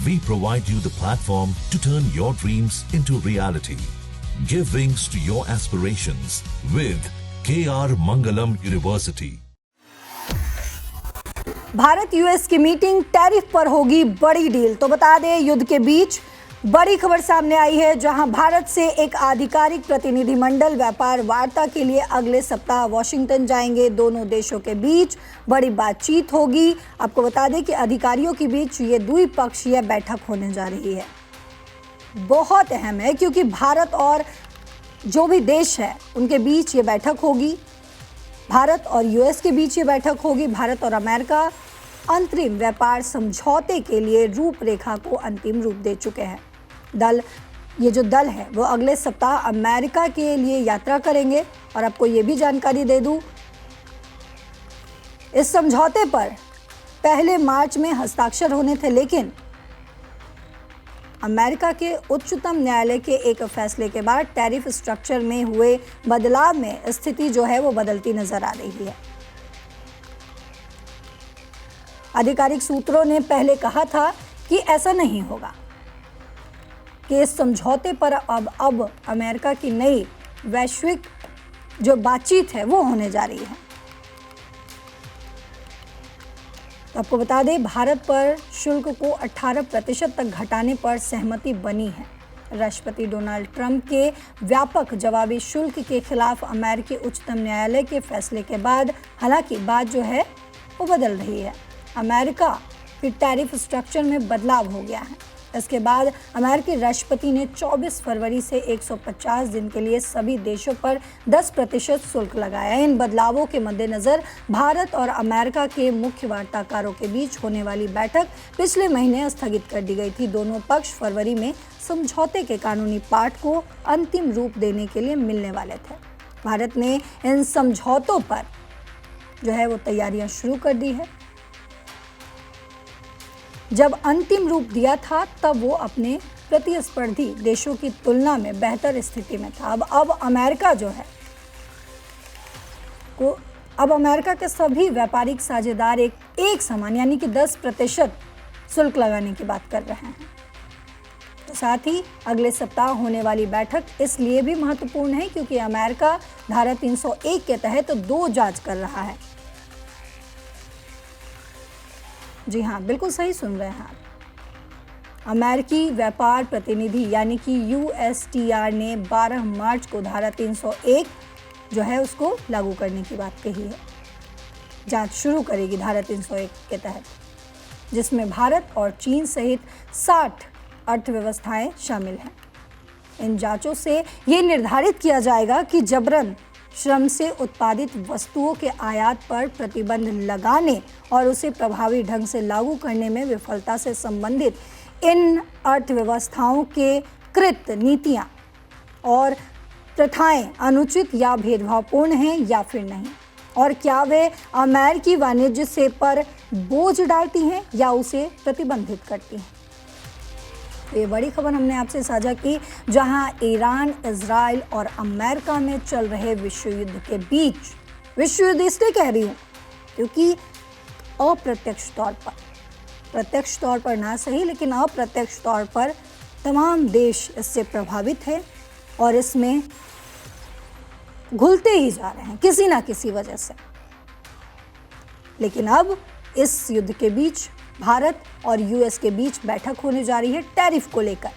We provide you the platform to turn your dreams into reality. Give wings to your aspirations with KR Mangalam University. Bharat US की meeting tariff पर होगी बड़ी deal. तो बता दें, युद्ध के बीच बड़ी खबर सामने आई है, जहां भारत से एक आधिकारिक प्रतिनिधिमंडल व्यापार वार्ता के लिए अगले सप्ताह वॉशिंगटन जाएंगे। दोनों देशों के बीच बड़ी बातचीत होगी। आपको बता दें कि अधिकारियों के बीच ये द्विपक्षीय बैठक होने जा रही है। बहुत अहम है, क्योंकि भारत और जो भी देश है उनके बीच ये बैठक होगी। भारत और यूएस के बीच ये बैठक होगी। भारत और अमेरिका अंतरिम व्यापार समझौते के लिए रूपरेखा को अंतिम रूप दे चुके हैं। ये जो दल है वो अगले सप्ताह अमेरिका के लिए यात्रा करेंगे। और आपको ये भी जानकारी दे दूं, इस समझौते पर पहले मार्च में हस्ताक्षर होने थे, लेकिन अमेरिका के उच्चतम न्यायालय के एक फैसले के बाद टैरिफ स्ट्रक्चर में हुए बदलाव में स्थिति जो है वो बदलती नजर आ रही है। आधिकारिक सूत्रों ने पहले कहा था कि ऐसा नहीं होगा, कि इस समझौते पर अब अमेरिका की नई वैश्विक जो बातचीत है वो होने जा रही है। तो आपको बता दें, भारत पर शुल्क को 18% तक घटाने पर सहमति बनी है। राष्ट्रपति डोनाल्ड ट्रंप के व्यापक जवाबी शुल्क के खिलाफ अमेरिकी उच्चतम न्यायालय के फैसले के बाद हालांकि बात जो है वो बदल रही है। अमेरिका के टैरिफ स्ट्रक्चर में बदलाव हो गया है। इसके बाद अमेरिकी राष्ट्रपति ने 24 फरवरी से 150 दिन के लिए सभी देशों पर 10% शुल्क लगाया। इन बदलावों के मद्देनज़र भारत और अमेरिका के मुख्य वार्ताकारों के बीच होने वाली बैठक पिछले महीने स्थगित कर दी गई थी। दोनों पक्ष फरवरी में समझौते के कानूनी पार्ट को अंतिम रूप देने के लिए मिलने वाले थे। भारत ने इन समझौतों पर जो है वो तैयारियां शुरू कर दी है। जब अंतिम रूप दिया था तब वो अपने प्रतिस्पर्धी देशों की तुलना में बेहतर स्थिति में था। अब अमेरिका जो है अब अमेरिका के सभी व्यापारिक साझेदार एक समान यानी कि 10% शुल्क लगाने की बात कर रहे हैं। तो साथ ही अगले सप्ताह होने वाली बैठक इसलिए भी महत्वपूर्ण है क्योंकि अमेरिका धारा 301 के तहत 2 जांच कर रहा है। जी हाँ, बिल्कुल सही सुन रहे हैं आप। अमेरिकी व्यापार प्रतिनिधि यानी कि यूएसटीआर ने 12 मार्च को धारा 301 जो है उसको लागू करने की बात कही है। जांच शुरू करेगी धारा 301 के तहत, जिसमें भारत और चीन सहित 60 अर्थव्यवस्थाएं शामिल हैं। इन जांचों से ये निर्धारित किया जाएगा कि जबरन श्रम से उत्पादित वस्तुओं के आयात पर प्रतिबंध लगाने और उसे प्रभावी ढंग से लागू करने में विफलता से संबंधित इन अर्थव्यवस्थाओं के कृत नीतियां और प्रथाएं अनुचित या भेदभावपूर्ण हैं या फिर नहीं, और क्या वे अमेरिकी वाणिज्य से पर बोझ डालती हैं या उसे प्रतिबंधित करती हैं। ये बड़ी खबर हमने आपसे साझा की, जहां ईरान, इजराइल और अमेरिका में चल रहे विश्व युद्ध के बीच, विश्व युद्ध इसलिए कह रही हूँ क्योंकि अप्रत्यक्ष तौर पर, प्रत्यक्ष तौर पर ना सही लेकिन अप्रत्यक्ष तौर पर तमाम देश इससे प्रभावित हैं और इसमें घुलते ही जा रहे हैं किसी ना किसी वजह से। लेकिन अब इस युद्ध के बीच भारत और यूएस के बीच बैठक होने जा रही है टैरिफ को लेकर।